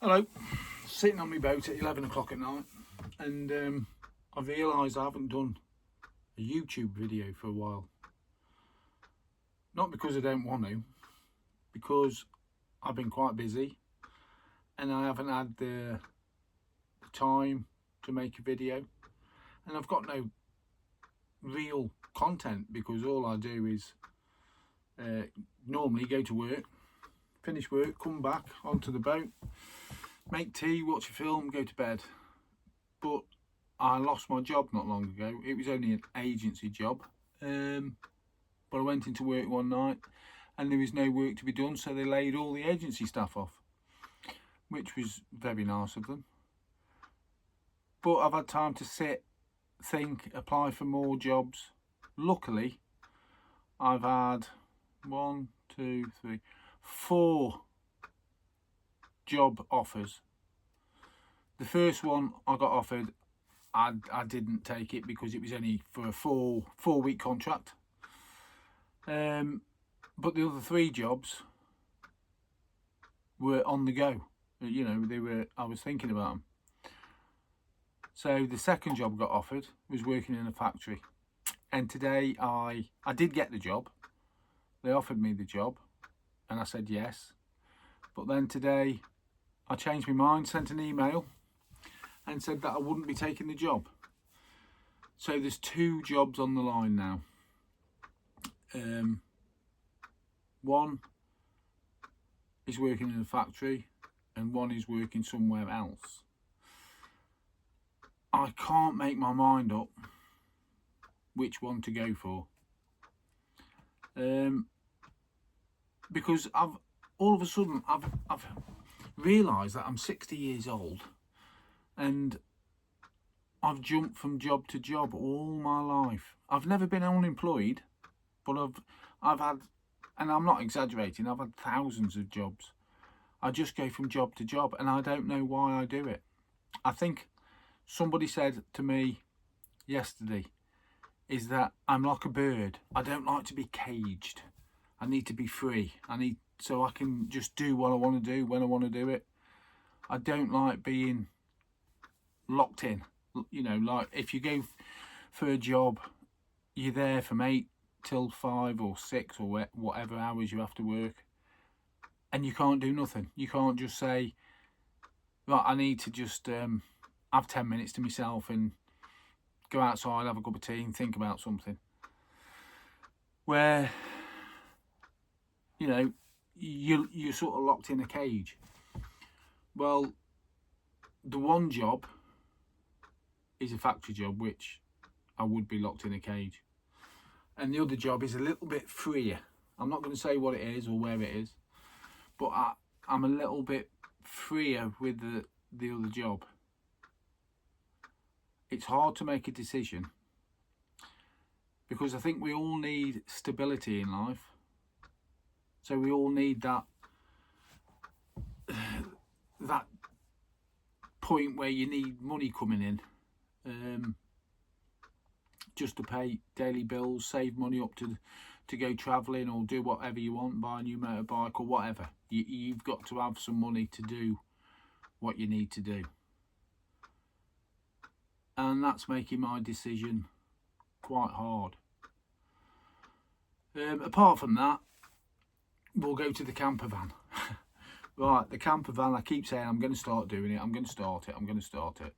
Hello, sitting on my boat at 11 o'clock at night, and I've realised I haven't done a YouTube video for a while. Not because I don't want to, because I've been quite busy and I haven't had the time to make a video, and I've got no real content because all I do is normally go to work, finish work, come back onto the boat, make tea, watch a film, go to bed. But I lost my job not long ago. It was only an agency job, but I went into work one night and there was no work to be done, so they laid all the agency staff off, which was very nice of them. But I've had time to sit, think, apply for more jobs. Luckily, I've had 4 job offers. The first one I got offered, I didn't take it because it was only for a four-week contract. But the other 3 jobs were on the go. You know, I was thinking about them. So the second job I got offered was working in a factory, and today I did get the job. They offered me the job, and I said yes. But then today I changed my mind, sent an email, and said that I wouldn't be taking the job. So there's 2 jobs on the line now. One is working in a factory and one is working somewhere else. I can't make my mind up which one to go for, because all of a sudden I've realised that I'm 60 years old and I've jumped from job to job all my life. I've never been unemployed, but I've had, and I'm not exaggerating, I've had thousands of jobs. I just go from job to job and I don't know why I do it. I think somebody said to me yesterday is that I'm like a bird. I don't like to be caged. I need to be free. So I can just do what I want to do when I want to do it. I don't like being locked in. You know, like if you go for a job, you're there from 8 till 5 or 6 or whatever hours you have to work, and you can't do nothing. You can't just say, right, I need to just have 10 minutes to myself and go outside, have a cup of tea and think about something. Where, you know, you're sort of locked in a cage. Well, the one job is a factory job, which I would be locked in a cage. And the other job is a little bit freer. I'm not going to say what it is or where it is, but I'm a little bit freer with the other job. It's hard to make a decision because I think we all need stability in life. So we all need that point where you need money coming in, just to pay daily bills, save money up to go travelling or do whatever you want, buy a new motorbike or whatever. You've got to have some money to do what you need to do. And that's making my decision quite hard. Apart from that, we'll go to the camper van. Right, the camper van, I keep saying I'm going to start doing it, I'm going to start it.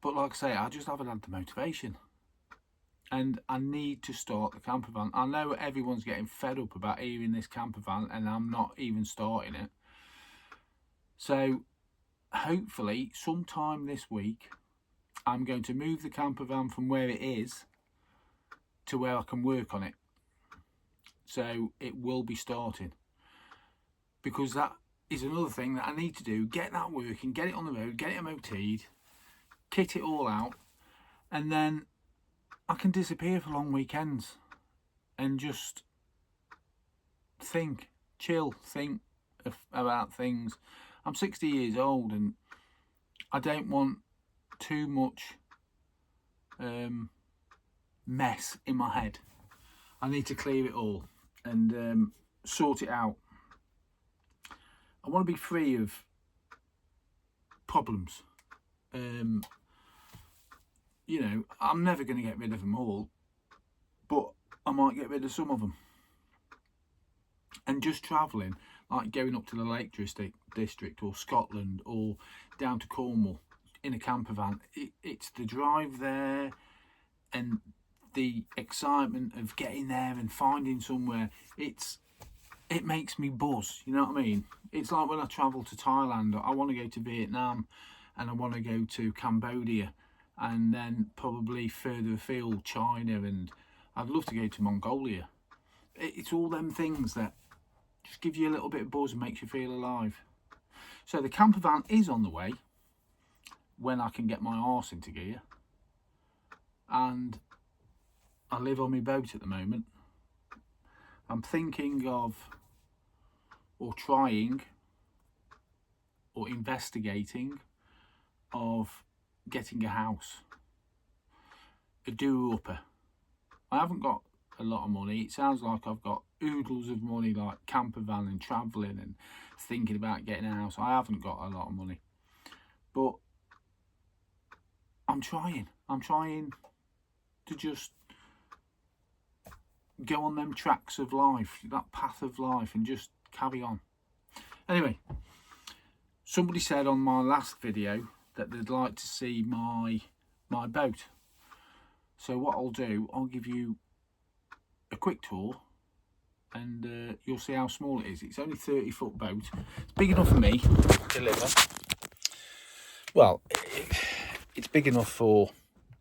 But like I say, I just haven't had the motivation. And I need to start the camper van. I know everyone's getting fed up about hearing this camper van, and I'm not even starting it. So hopefully sometime this week I'm going to move the camper van from where it is to where I can work on it. So it will be starting, because that is another thing that I need to do. Get that working, get it on the road, get it MOT'd, kit it all out, and then I can disappear for long weekends and just think, chill, think about things. I'm 60 years old and I don't want too much mess in my head. I need to clear it all and sort it out. I want to be free of problems. You know, I'm never going to get rid of them all, but I might get rid of some of them. And just travelling, like going up to the Lake District or Scotland or down to Cornwall in a camper van, it's the drive there and the excitement of getting there and finding somewhere. It makes me buzz, you know what I mean? It's like when I travel to Thailand, I want to go to Vietnam and I want to go to Cambodia and then probably further afield, China, and I'd love to go to Mongolia. It's all them things that just give you a little bit of buzz and makes you feel alive. So the camper van is on the way when I can get my arse into gear. And I live on my boat at the moment. I'm thinking of, or trying, or investigating of getting a house. A do-upper. I haven't got a lot of money. It sounds like I've got oodles of money, like camper van and travelling and thinking about getting a house. I haven't got a lot of money, but I'm trying to just go on them tracks of life, that path of life, and just carry on. Anyway, somebody said on my last video that they'd like to see my boat. So what I'll do, I'll give you a quick tour and you'll see how small it is. It's only 30-foot boat. It's big enough for me to live on. Well, it's big enough for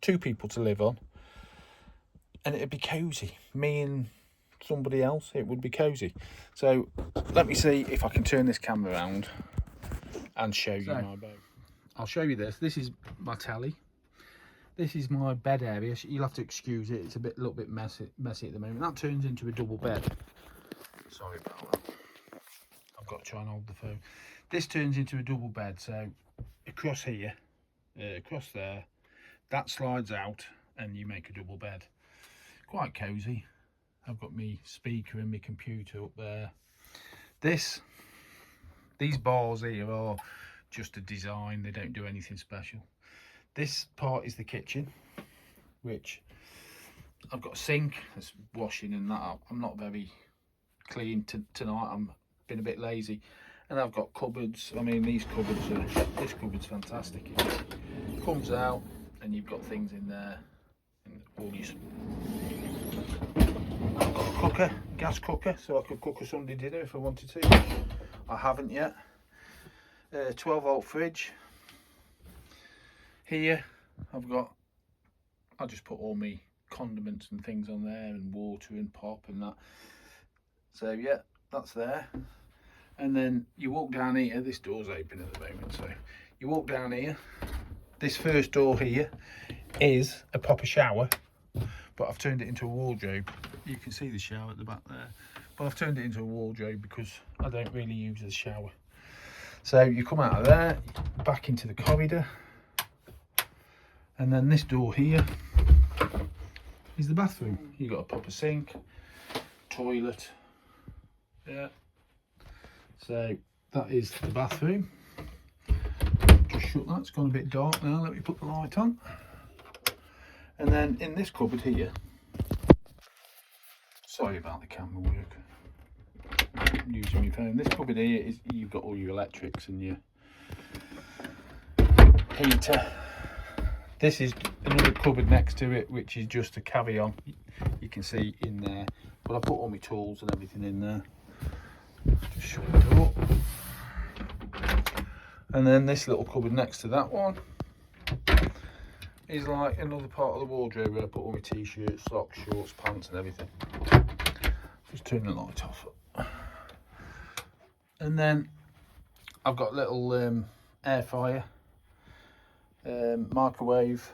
2 people to live on, and it'd be cosy. Me and somebody else, it would be cosy. So let me see if I can turn this camera around and show you my boat. I'll show you this. This is my telly. This is my bed area. You'll have to excuse it. It's a little bit messy at the moment. That turns into a double bed. Sorry about that. I've got to try and hold the phone. This turns into a double bed. So across here, across there, that slides out and you make a double bed. Quite cosy. I've got my speaker and my computer up there. These bars here are just a design. They don't do anything special. This part is the kitchen, which I've got a sink that's washing and that up. I'm not very clean tonight. I'm been a bit lazy. And I've got cupboards. I mean, this cupboard's fantastic. It comes out and you've got things in there. And all these. I've got a cooker, gas cooker, so I could cook a Sunday dinner if I wanted to. I haven't yet. 12-volt fridge. Here I just put all my condiments and things on there, and water and pop and that. So yeah, that's there. And then you walk down here. This door's open at the moment, so you walk down here. This first door here is a proper shower, but I've turned it into a wardrobe. You can see the shower at the back there, but I've turned it into a wardrobe because I don't really use the shower. So you come out of there, back into the corridor, and then this door here is the bathroom. You've got a proper sink, toilet, yeah. So that is the bathroom. Just shut that, it's gone a bit dark now, let me put the light on. And then in this cupboard here, sorry about the camera work, I'm using my phone. This cupboard here is, you've got all your electrics and your heater. This is another cupboard next to it, which is just a carry-on. You can see in there, but I put all my tools and everything in there. Just shut the door. And then this little cupboard next to that one is like another part of the wardrobe where I put all my t-shirts, socks, shorts, pants and everything. Just turn the light off. And then I've got a little air fryer, microwave,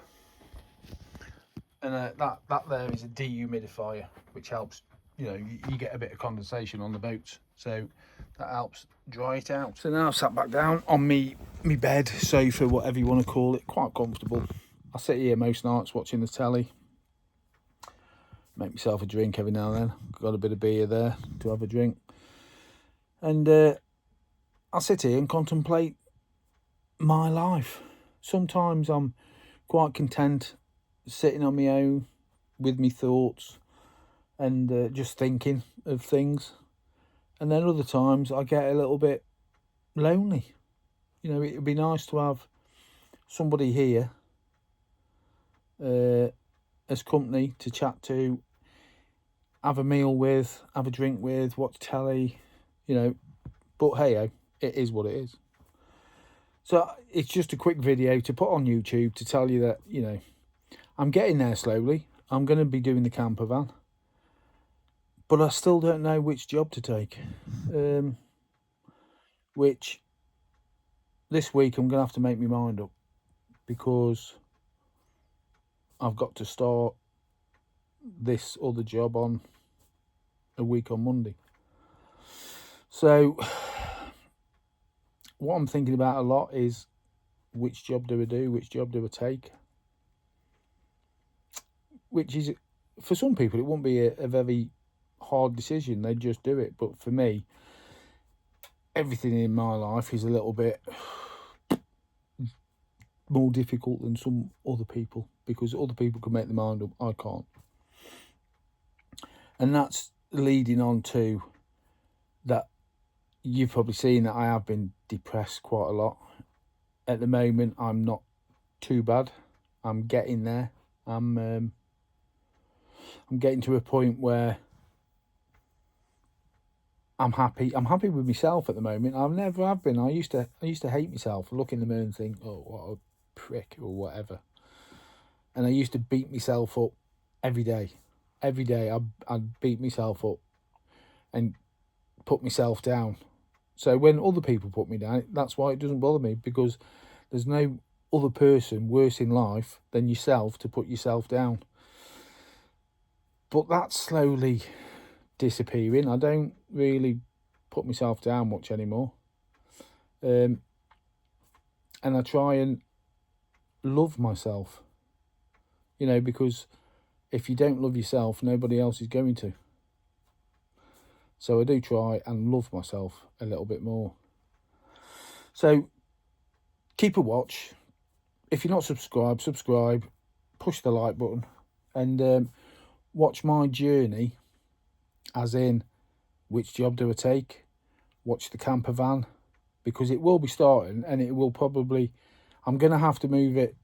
and that there is a dehumidifier, which helps, you know, you get a bit of condensation on the boats, so that helps dry it out. So now I've sat back down on me bed, sofa, whatever you want to call it, quite comfortable. I sit here most nights watching the telly, make myself a drink every now and then. Got a bit of beer there to have a drink, and I sit here and contemplate my life. Sometimes I'm quite content sitting on my own with me thoughts and just thinking of things. And then other times I get a little bit lonely. You know, it would be nice to have somebody here as company to chat to, have a meal with, have a drink with, watch telly, you know. But hey, it is what it is. So it's just a quick video to put on YouTube to tell you that, you know, I'm getting there slowly. I'm going to be doing the camper van. But I still don't know which job to take. Which this week I'm going to have to make my mind up, because I've got to start this other job on a week on Monday. So what I'm thinking about a lot is, which job do I do? Which job do I take? Which is, for some people, it won't be a very hard decision. They'd just do it. But for me, everything in my life is a little bit more difficult than some other people, because other people can make their mind up. I can't. And that's leading on to that. You've probably seen that I have been depressed quite a lot. At the moment, I'm not too bad. I'm getting there. I'm getting to a point where I'm happy. I'm happy with myself at the moment. I've never have been. I used to hate myself, look in the mirror and think, oh, what a prick or whatever. And I used to beat myself up every day. Every day I'd beat myself up and put myself down. So when other people put me down, that's why it doesn't bother me, because there's no other person worse in life than yourself to put yourself down. But that's slowly disappearing. I don't really put myself down much anymore. And I try and love myself, you know, because if you don't love yourself, nobody else is going to. So I do try and love myself a little bit more. So keep a watch. If you're not subscribed, subscribe, push the like button, and watch my journey, as in, which job do I take? Watch the camper van, because it will be starting, and it will probably, I'm going to have to move it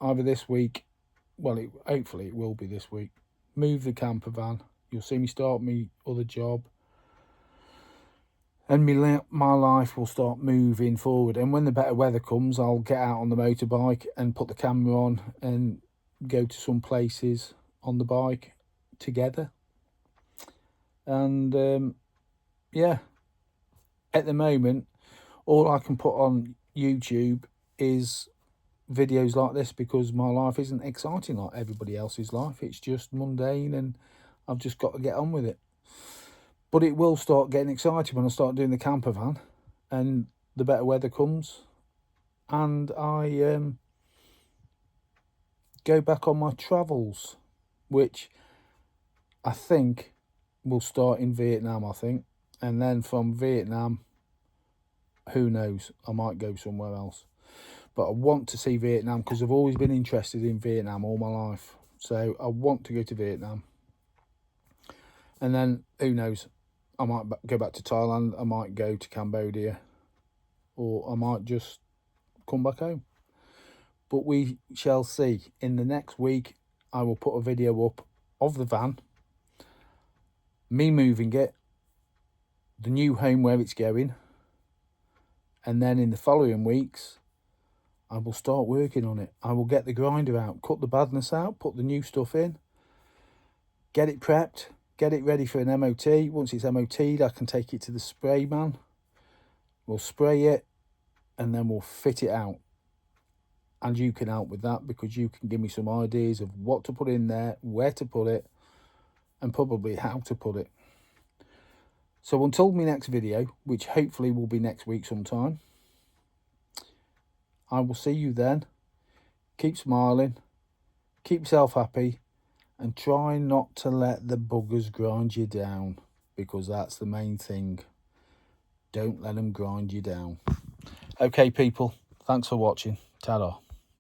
either this week. Well, hopefully it will be this week. Move the camper van. You'll see me start my other job, and my life will start moving forward. And when the better weather comes, I'll get out on the motorbike and put the camera on and go to some places on the bike together. And yeah, at the moment, all I can put on YouTube is videos like this, because my life isn't exciting like everybody else's life. It's just mundane, and I've just got to get on with it. But it will start getting exciting when I start doing the camper van and the better weather comes, and I go back on my travels, which I think will start in Vietnam, I think. And then from Vietnam, who knows, I might go somewhere else. But I want to see Vietnam, because I've always been interested in Vietnam all my life. So I want to go to Vietnam. And then, who knows, I might go back to Thailand, I might go to Cambodia, or I might just come back home. But we shall see. In the next week, I will put a video up of the van, me moving it, the new home where it's going, and then in the following weeks, I will start working on it. I will get the grinder out, cut the badness out, put the new stuff in, get it prepped, get it ready for an MOT. Once it's MOT'd, I can take it to the spray man. We'll spray it, and then we'll fit it out. And you can help with that, because you can give me some ideas of what to put in there, where to put it, and probably how to put it. So until my next video, which hopefully will be next week sometime, I will see you then. Keep smiling, keep yourself happy, and try not to let the buggers grind you down, because that's the main thing. Don't let them grind you down. Okay, people, Thanks for watching. Ta-ra.